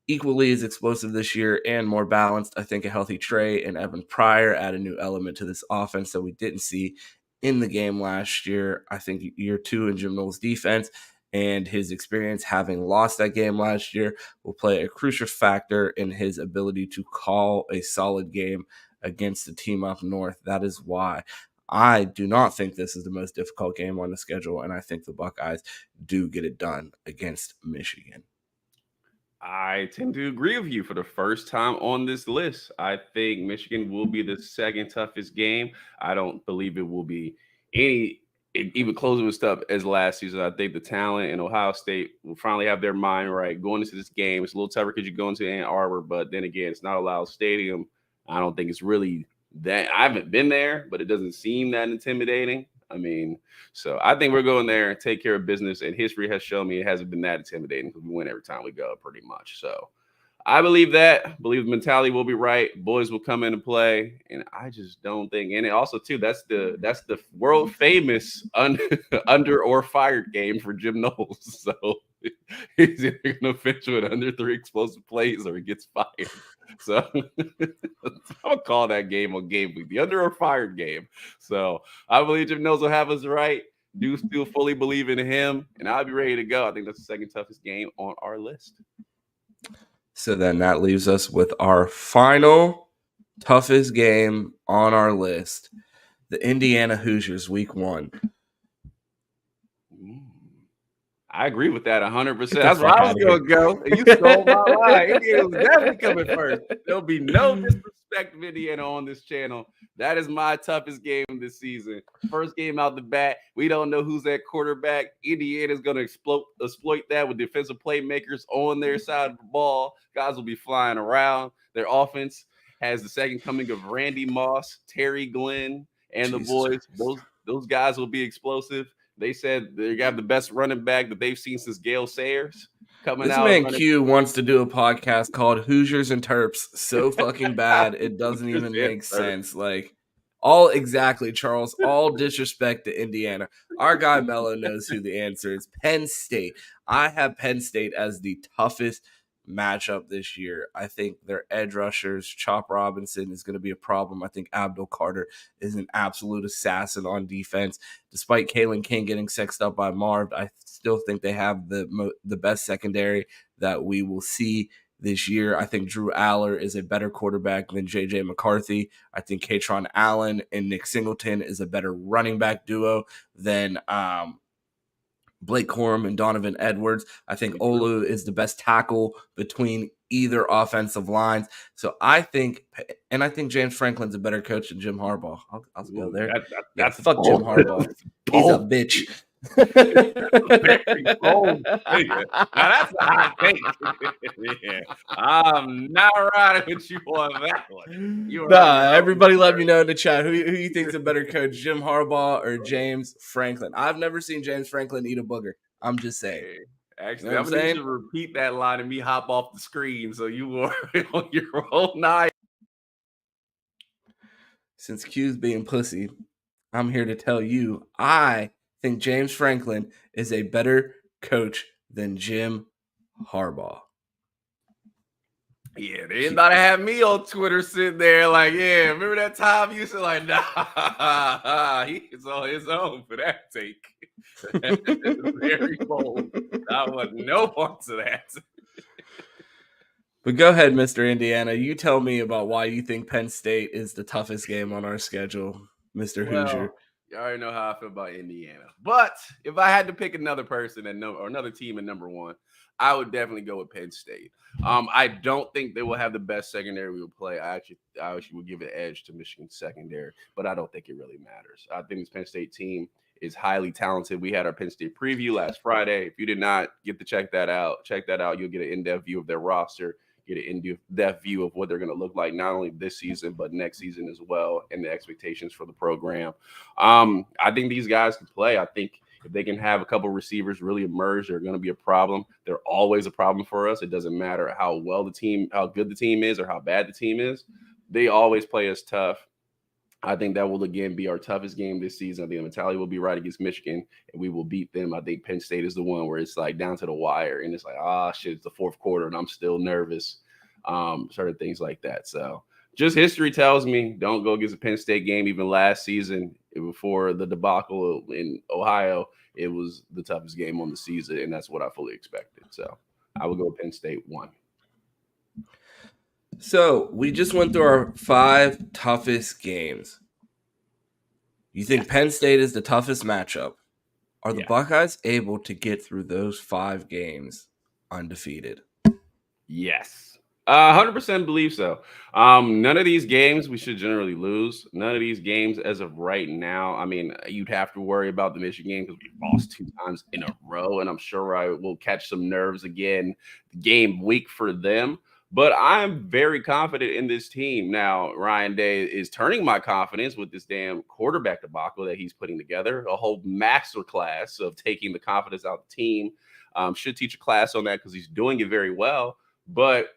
equally as explosive this year and more balanced. I think a healthy Trey and Evan Pryor add a new element to this offense that we didn't see in the game last year. I think year two in Jim Knowles' defense and his experience having lost that game last year will play a crucial factor in his ability to call a solid game against the team up north. That is why I do not think this is the most difficult game on the schedule, and I think the Buckeyes do get it done against Michigan. I tend to agree with you for the first time on this list. I think Michigan will be the second toughest game. I don't believe it will be even closing with stuff as last season. I think the talent in Ohio State will finally have their mind right going into this game. It's a little tougher because you go into Ann Arbor, but then again, it's not a loud stadium. I don't think it's really that. I haven't been there, but it doesn't seem that intimidating. I mean, so I think we're going there and take care of business. And history has shown me it hasn't been that intimidating because we win every time we go, pretty much. So I believe that. I believe the mentality will be right. Boys will come in and play, and I just don't think. And it also too, that's the world famous under or fired game for Jim Knowles. So he's either going to finish with under 3 explosive plays or he gets fired. So I'll call that game on game week, the under or fired game. So I believe Jim Knowles will have us right. Do still fully believe in him, and I'll be ready to go. I think that's the second toughest game on our list. So then that leaves us with our final toughest game on our list, the Indiana Hoosiers Week 1. I agree with that 100%. That's where I was going to go. And you stole my line. Indiana was definitely coming first. There'll be no disrespect of Indiana on this channel. That is my toughest game this season. First game out the bat. We don't know who's at quarterback. Indiana's going to exploit that with defensive playmakers on their side of the ball. Guys will be flying around. Their offense has the second coming of Randy Moss, Terry Glenn, and the boys. Those guys will be explosive. They said they have the best running back that they've seen since Gale Sayers coming out. This man Q wants to do a podcast called Hoosiers and Terps so fucking bad it doesn't even make sense. Like, exactly, Charles. All disrespect to Indiana. Our guy Mello knows who the answer is. Penn State. I have Penn State as the toughest matchup this year. I think their edge rushers, Chop Robinson, is going to be a problem. I think Abdul Carter is an absolute assassin on defense. Despite Kalen King getting sexed up by Marv, I still think they have the best secondary that we will see this year. I think Drew Aller is a better quarterback than J.J. McCarthy. I think Katron Allen and Nick Singleton is a better running back duo than Blake Corum and Donovan Edwards. I think Olu is the best tackle between either offensive lines. So I think James Franklin's a better coach than Jim Harbaugh. I'll go there. That's fuck Jim Harbaugh. He's a bitch. Now that's a hot take. Yeah. I'm not riding with you on that one. Everybody let me know in the chat who you think's a better coach, Jim Harbaugh or James Franklin. I've never seen James Franklin eat a booger. I'm just saying. Actually, you know I'm going to need you to repeat that line and me hop off the screen so you were on your own night. Since Q's being pussy, I'm here to tell you I think James Franklin is a better coach than Jim Harbaugh. Yeah, they about to have me on Twitter sitting there like, yeah, remember that time you said like, nah, he's on his own for that take. Very bold. I want no parts of that. But go ahead, Mr. Indiana. You tell me about why you think Penn State is the toughest game on our schedule, Mr. Hoosier. You already know how I feel about Indiana. But if I had to pick another person or another team at number one, I would definitely go with Penn State. I don't think they will have the best secondary we will play. I actually would give an edge to Michigan's secondary, but I don't think it really matters. I think this Penn State team is highly talented. We had our Penn State preview last Friday. If you did not get to check that out. You'll get an in-depth view of their roster, get an in-depth view of what they're going to look like, not only this season, but next season as well, and the expectations for the program. I think these guys can play. I think If they can have a couple receivers really emerge, they're going to be a problem. They're always a problem for us. It doesn't matter how good the team is or how bad the team is. They always play us tough. I think that will again be our toughest game this season. I think the mentality will be right against Michigan, and we will beat them. I think Penn State is the one where it's like down to the wire, and it's like, shit, it's the fourth quarter, and I'm still nervous. Sort of things like that. So just history tells me don't go against a Penn State game. Even last season, before the debacle in Ohio, it was the toughest game on the season, and that's what I fully expected. So I would go Penn State 1. So we just went through our 5 toughest games. You think Penn State is the toughest matchup? Are the Buckeyes able to get through those 5 games undefeated? Yes. 100% believe so. None of these games we should generally lose. None of these games as of right now. I mean, you'd have to worry about the Michigan game because we've lost 2 times in a row, and I'm sure I will catch some nerves again game week for them. But I'm very confident in this team. Now, Ryan Day is turning my confidence with this damn quarterback debacle that he's putting together, a whole master class of taking the confidence out of the team. Should teach a class on that because he's doing it very well. But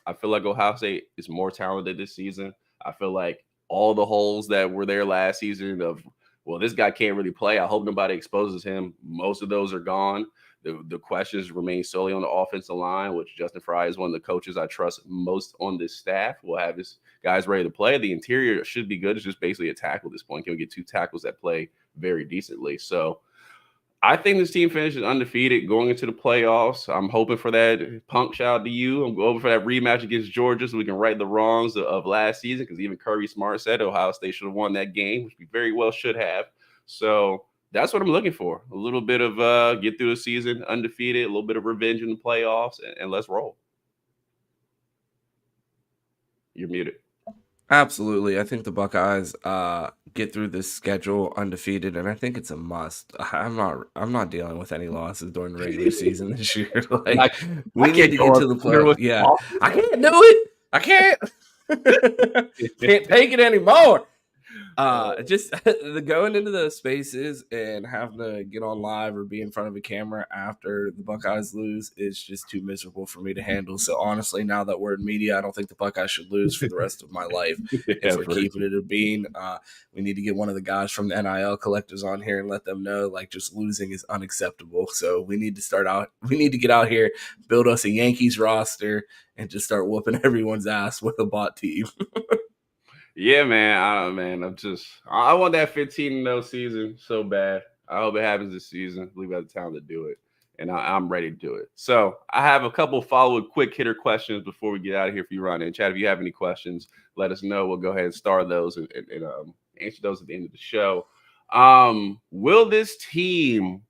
I feel like Ohio State is more talented this season. I feel like all the holes that were there last season of, well, this guy can't really play. I hope nobody exposes him. Most of those are gone. The questions remain solely on the offensive line, which Justin Fry is one of the coaches I trust most on this staff. We'll have his guys ready to play. The interior should be good. It's just basically a tackle at this point. Can we get 2 tackles that play very decently? So I think this team finishes undefeated going into the playoffs. I'm hoping for that. Punk, shout out to you. I'm hoping for that rematch against Georgia so we can right the wrongs of last season, because even Kirby Smart said Ohio State should have won that game, which we very well should have. So that's what I'm looking for. A little bit of get through the season undefeated, a little bit of revenge in the playoffs, and let's roll. You're muted. Absolutely. I think the Buckeyes get through this schedule undefeated, and I think it's a must. I'm not dealing with any losses during the regular season this year. We need to get to the playoffs. Yeah. I can't do it. I can't. Can't take it anymore. Just the going into the spaces and having to get on live or be in front of a camera after the Buckeyes lose is just too miserable for me to handle. So honestly, now that we're in media, I don't think the Buckeyes should lose for the rest of my life. If we're keeping it a bean, we need to get one of the guys from the NIL collectors on here and let them know like just losing is unacceptable. So we need to get out here, build us a Yankees roster, and just start whooping everyone's ass with a bot team. Yeah, man. I want that 15-0 season so bad. I hope it happens this season. I believe we have the talent to do it, and I'm ready to do it. So I have a couple follow-up quick hitter questions before we get out of here for you, Ron. And Chad, if you have any questions, let us know. We'll go ahead and start those and answer those at the end of the show. Will this team,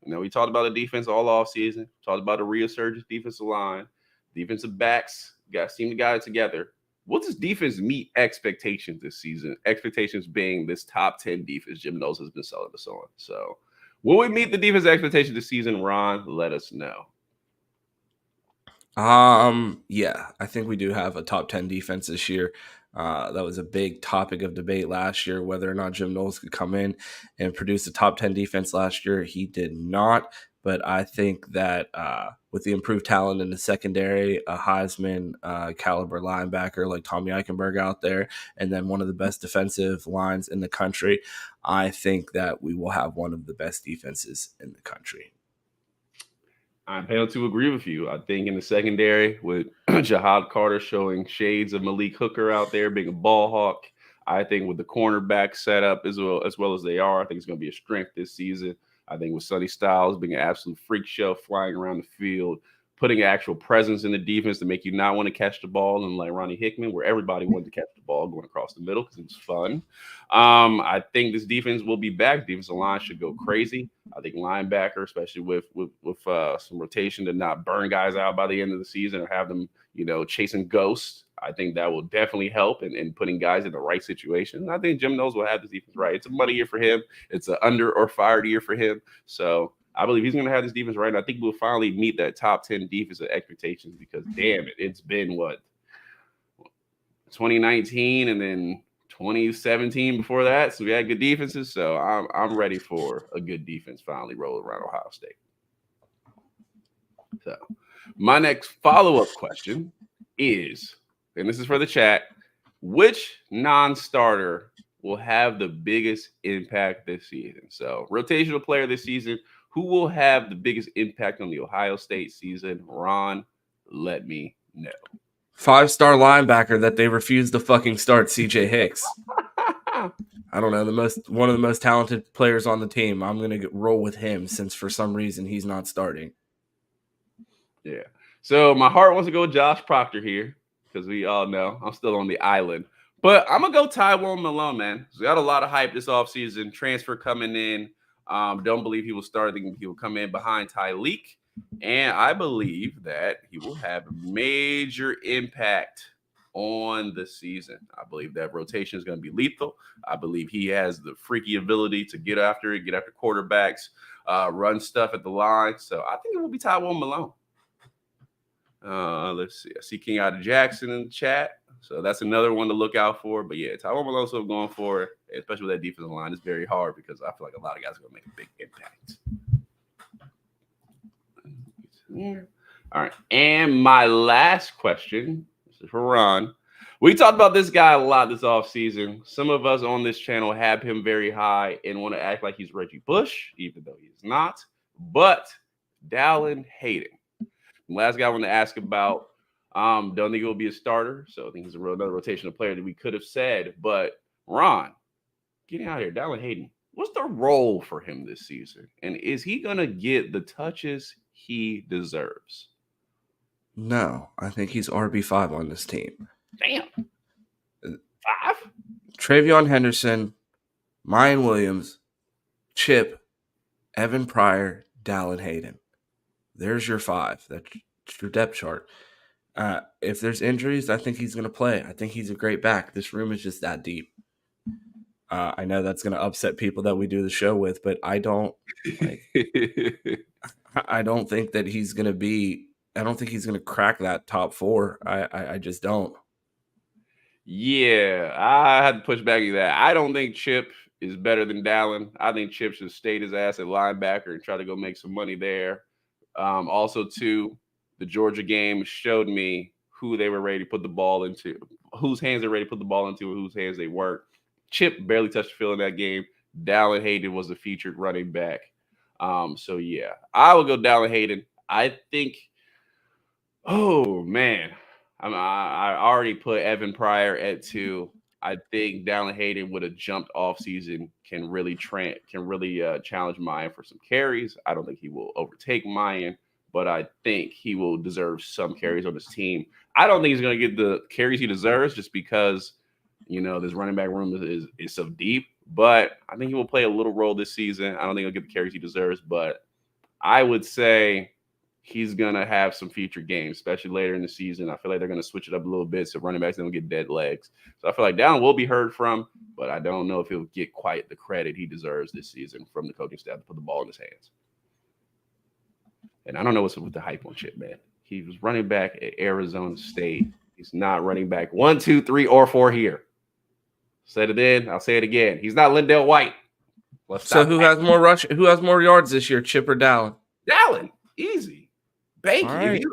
we talked about the defense all off season, talked about the resurgence defensive line, defensive backs, guys team the guys together. Will this defense meet expectations this season? Expectations being this top 10 defense Jim Knowles has been selling us on. So will we meet the defense expectations this season, Ron? Let us know. Yeah, I think we do have a top 10 defense this year. That was a big topic of debate last year, whether or not Jim Knowles could come in and produce a top 10 defense last year. He did not. But I think that with the improved talent in the secondary, a Heisman caliber linebacker like Tommy Eichenberg out there, and then one of the best defensive lines in the country, I think that we will have one of the best defenses in the country. I'm able to agree with you. I think in the secondary with Jahad Carter showing shades of Malik Hooker out there being a ball hawk, I think with the cornerback setup as well as they are, I think it's going to be a strength this season. I think with Sonny Styles being an absolute freak show, flying around the field, putting actual presence in the defense to make you not want to catch the ball, and like Ronnie Hickman, where everybody wanted to catch the ball going across the middle because it was fun. I think this defense will be back. Defensive line should go crazy. I think linebacker, especially with some rotation to not burn guys out by the end of the season or have them, chasing ghosts. I think that will definitely help in putting guys in the right situation. I think Jim Knowles will have this defense right. It's a money year for him. It's an under or fired year for him. So I believe he's going to have this defense right. And I think we'll finally meet that top 10 defensive expectations because, damn it, it's been 2019 and then 2017 before that. So we had good defenses. So I'm ready for a good defense finally rolling around Ohio State. So my next follow-up question is, and this is for the chat, which non-starter will have the biggest impact this season? So rotational player this season, who will have the biggest impact on the Ohio State season? Ron, let me know. 5-star linebacker that they refused to fucking start, CJ Hicks. I don't know, one of the most talented players on the team. I'm gonna roll with him since for some reason he's not starting. Yeah. So my heart wants to go with Josh Proctor here because we all know I'm still on the island. But I'm gonna go Tywone Malone, man. We got a lot of hype this offseason. Transfer coming in. Don't believe he will start. I think he will come in behind Tyleek. And I believe that he will have a major impact on the season. I believe that rotation is going to be lethal. I believe he has the freaky ability to get after it, get after quarterbacks, run stuff at the line. So I think it will be Tywone Malone. Let's see. I see King out of Jackson in the chat. So that's another one to look out for. But yeah, Tywone Malone's still going for it, especially with that defensive line. It's very hard because I feel like a lot of guys are going to make a big impact. Yeah. All right. And my last question, this is for Ron. We talked about this guy a lot this offseason. Some of us on this channel have him very high and want to act like he's Reggie Bush, even though he's not. But Dallan Hayden. Last guy I want to ask about. Don't think he'll be a starter. So I think he's another rotational player that we could have said. But Ron, getting out here, Dallan Hayden. What's the role for him this season? And is he going to get the touches he deserves? No, I think he's RB5 on this team. Damn. 5? Travion Henderson, Mayan Williams, Chip, Evan Pryor, Dallan Hayden. There's your 5. That's your depth chart. If there's injuries, I think he's going to play. I think he's a great back. This room is just that deep. I know that's going to upset people that we do the show with, but I don't I don't think that he's going to be. I don't think he's going to crack that top 4. I just don't. Yeah, I had to push back at that. I don't think Chip is better than Dallan. I think Chip should stay his ass at linebacker and try to go make some money there. Also, too, the Georgia game showed me who they were ready to put the ball into, whose hands they're ready to put the ball into, and whose hands they weren't. Chip barely touched the field in that game. Dallan Hayden was a featured running back. So, yeah, I will go Dallan Hayden. I think, oh, man, I already put Evan Pryor at 2. I think Dallan Hayden with a jumped off season can really challenge Mayan for some carries. I don't think he will overtake Mayan, but I think he will deserve some carries on his team. I don't think he's going to get the carries he deserves just because, this running back room is so deep. But I think he will play a little role this season. I don't think he'll get the carries he deserves, but I would say he's going to have some featured games, especially later in the season. I feel like they're going to switch it up a little bit so running backs don't get dead legs. So I feel like Dallan will be heard from, but I don't know if he'll get quite the credit he deserves this season from the coaching staff to put the ball in his hands. And I don't know what's up with the hype on Chip, man. He was running back at Arizona State. He's not running back 1, 2, 3, or 4 here. Said it then, I'll say it again. He's not Lindell White. So who has more yards this year, Chip or Dallan? Dallan, easy. Banky.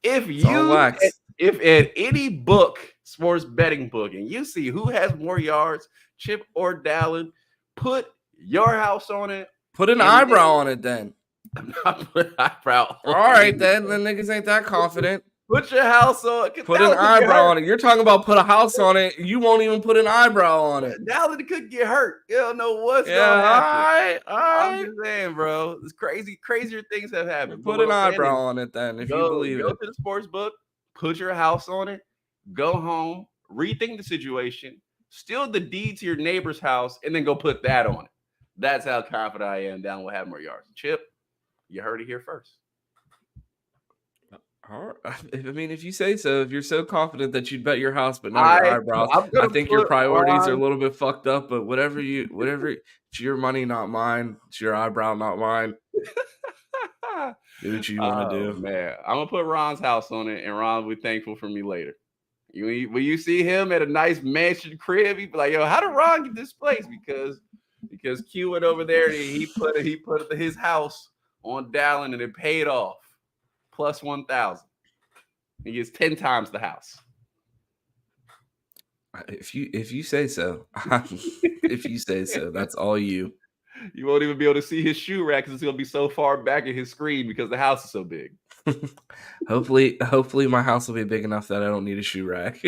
Right. If at any book, sports betting book, and you see who has more yards, Chip or Dallan, put your house on it. Put an eyebrow on it then. I'm not putting an eyebrow on it. All right, then niggas ain't that confident. Put your house on it. Put an eyebrow on it. You're talking about put a house on it. You won't even put an eyebrow on it. Dallan could get hurt. You don't know what's going to happen. All right. I'm just saying, bro. It's crazy. Crazier things have happened. Put an eyebrow on it then, if you believe it. Go to the sports book. Put your house on it. Go home. Rethink the situation. Steal the deed to your neighbor's house, and then go put that on it. That's how confident I am Dallan will have more yards. Chip, you heard it here first. All right. I mean, if you say so, if you're so confident that you'd bet your house, but not your eyebrows, I think your priorities are a little bit fucked up. But whatever, it's your money, not mine. It's your eyebrow, not mine. Do what you want to do, man. I'm gonna put Ron's house on it, and Ron will be thankful for me later. When you see him at a nice mansion crib, you be like, yo, how did Ron get this place? Because Q went over there and he put his house on Dallin and it paid off plus 1,000. He gets 10 times the house. If you say so, if you say so, that's all you. You won't even be able to see his shoe rack because it's gonna be so far back in his screen because the house is so big. Hopefully my house will be big enough that I don't need a shoe rack.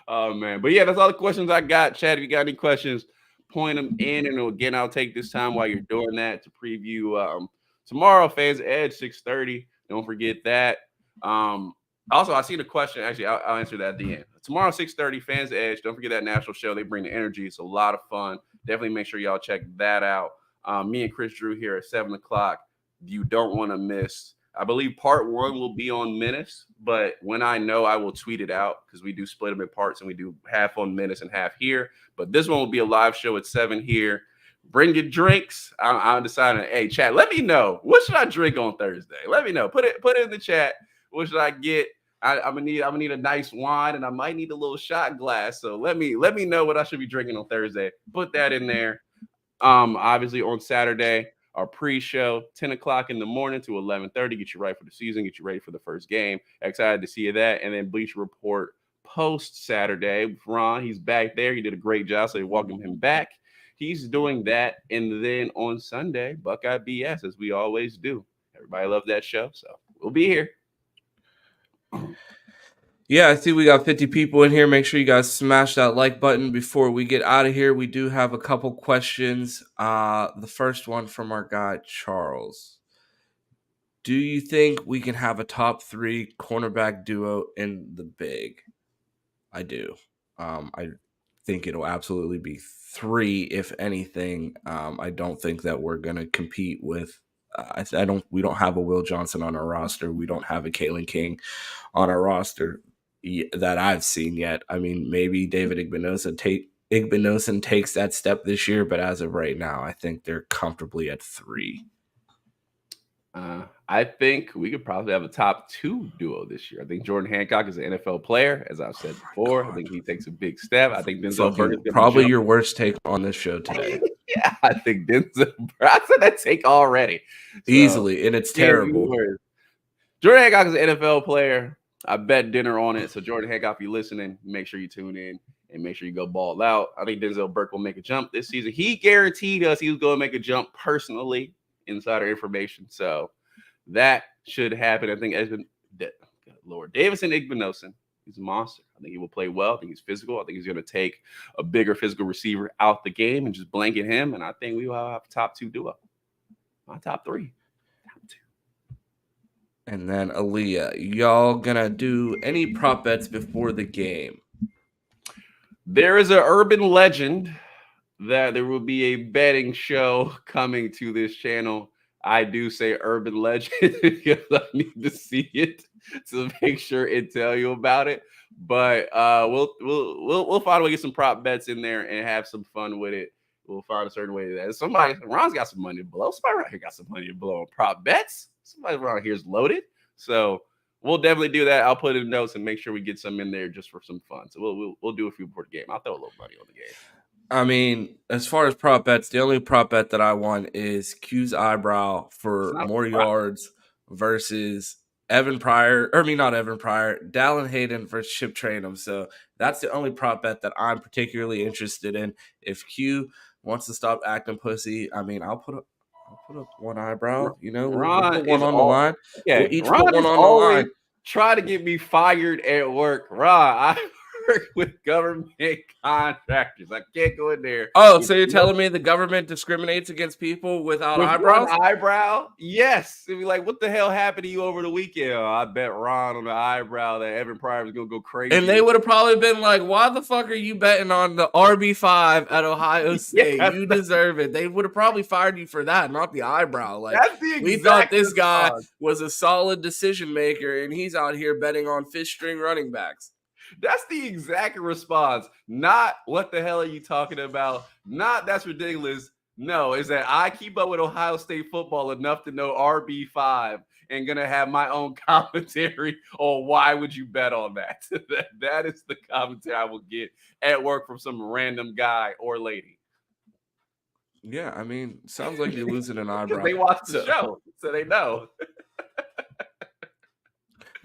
Oh man, but yeah, that's all the questions I got. Chad, if you got any questions, point them in, and again, I'll take this time while you're doing that to preview tomorrow Fans Edge 6:30. Don't forget that. Also, I see the question. Actually, I'll answer that at the end. Tomorrow 6:30 Fans Edge. Don't forget that national show. They bring the energy. It's a lot of fun. Definitely make sure y'all check that out. Me and Chris Drew here at 7 o'clock. You don't want to miss. I believe part 1 will be on Menace, but when I know, I will tweet it out because we do split them in parts and we do half on Menace and half here. But this one will be a live show at 7 here. Bring your drinks. I'm deciding. Hey, chat. Let me know what should I drink on Thursday. Let me know. Put it in the chat. What should I get? I'm gonna need a nice wine and I might need a little shot glass. So let me know what I should be drinking on Thursday. Put that in there. Obviously on Saturday. Our pre-show, 10 o'clock in the morning to 11:30. Get you right for the season. Get you ready for the first game. Excited to see you that. And then Bleacher Report post-Saturday. Ron, he's back there. He did a great job, so we welcome him back. He's doing that. And then on Sunday, Buckeye BS, as we always do. Everybody loves that show, so we'll be here. Yeah, I see we got 50 people in here. Make sure you guys smash that like button before we get out of here. We do have a couple questions. The first one from our guy, Charles. Do you think we can have a top 3 cornerback duo in the big? I do. I think it'll absolutely be 3, if anything. I don't think that we're going to compete with we don't have a Will Johnson on our roster. We don't have a Kalen King on our roster that I've seen yet. I mean, maybe David Igbinosun takes that step this year, but as of right now, I think they're comfortably at 3. I think we could probably have a top 2 duo this year. I think Jordan Hancock is an NFL player, as I've said before. I think he takes a big step. I think Denzel Burke is probably your worst take on this show today. Yeah, I think Denzel. I said that take already easily, and it's terrible. Jordan Hancock is an NFL player. I bet dinner on it. So Jordan Hancock, if you're listening, make sure you tune in and make sure you go ball out. I think Denzel Burke will make a jump this season. He guaranteed us he was going to make a jump personally. Insider information. So that should happen. I think Davison Igbinosun, he's a monster. I think he will play well. I think he's physical. I think he's going to take a bigger physical receiver out the game and just blanket him. And I think we will have a top 2 duo. My top 3. Top 2. And then Aaliyah, y'all gonna do any prop bets before the game? There is an urban legend that there will be a betting show coming to this channel. I do say urban legend because I need to see it to make sure and tell you about it. But we'll find a way to get some prop bets in there and have some fun with it. We'll find a certain way to that. Ron's got some money to blow. Somebody around here got some money to blow on prop bets. Somebody around here is loaded. So we'll definitely do that. I'll put in notes and make sure we get some in there just for some fun. So we'll do a few before the game. I'll throw a little money on the game. I mean, as far as prop bets, the only prop bet that I want is Q's eyebrow for more yards versus Dallin Hayden versus Chip Trayanum. So that's the only prop bet that I'm particularly interested in. If Q wants to stop acting pussy, I mean, I'll put up one eyebrow. You know, we'll put one on the line. Yeah, we'll each put one on the line. Try to get me fired at work, Ron. I work with government contractors. I can't go in there. Oh, so you're telling me the government discriminates against people without eyebrows? Eyebrow? Yes. It'd be like, what the hell happened to you over the weekend? Oh, I bet Ron on the eyebrow that Evan Pryor was going to go crazy. And they would have probably been like, why the fuck are you betting on the RB5 at Ohio State? Yeah. You deserve it. They would have probably fired you for that, not the eyebrow. Like, that's the exact we thought this guy was a solid decision maker, and he's out here betting on fifth string running backs. That's the exact response. Not what the hell are you talking about? Not that's ridiculous. No, is that I keep up with Ohio State football enough to know RB5 and gonna have my own commentary on why would you bet on that. That is the commentary I will get at work from some random guy or lady. Yeah, I mean, sounds like you're losing an eyebrow. Because they watch the show, so they know.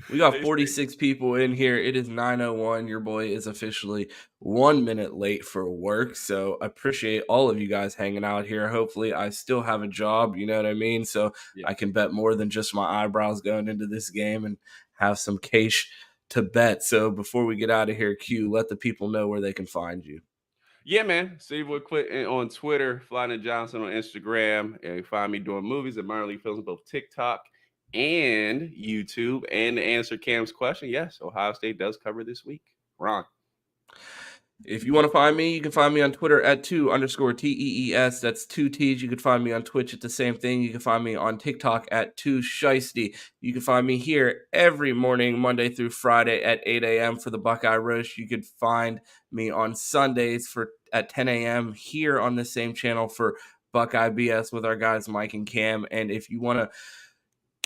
We got 46 people in here. It is 9:01. Your boy is officially 1 minute late for work. So I appreciate all of you guys hanging out here. Hopefully I still have a job, you know what I mean? So I can bet more than just my eyebrows going into this game and have some cash to bet. So before we get out of here, Q, let the people know where they can find you. Yeah, man. Steve Woodquit on Twitter, Flying Johnson on Instagram. And you find me doing movies at Minor League Films on both TikTok and YouTube. And to answer Cam's question, yes, Ohio State does cover this week. Ron. If you want to find me, you can find me on Twitter at 2_TEES. That's 2 T's. You can find me on Twitch at the same thing. You can find me on TikTok at 2Shiesty. You can find me here every morning, Monday through Friday at 8 a.m. for the Buckeye Roast. You could find me on Sundays at 10 a.m. here on the same channel for Buckeye BS with our guys Mike and Cam. And if you want to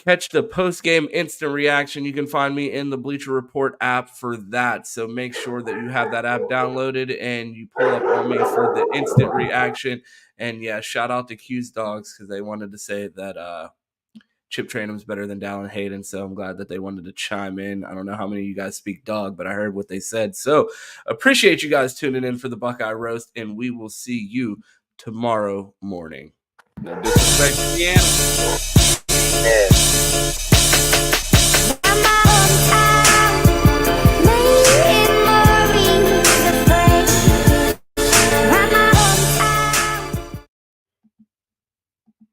catch the post-game instant reaction, you can find me in the Bleacher Report app for that. So make sure that you have that app downloaded and you pull up on me for the instant reaction. And yeah, shout out to Q's Dogs because they wanted to say that Chip Trainum's better than Dallin Hayden. So I'm glad that they wanted to chime in. I don't know how many of you guys speak dog, but I heard what they said. So appreciate you guys tuning in for the Buckeye Roast, and we will see you tomorrow morning. No disrespect to the animals. Yeah.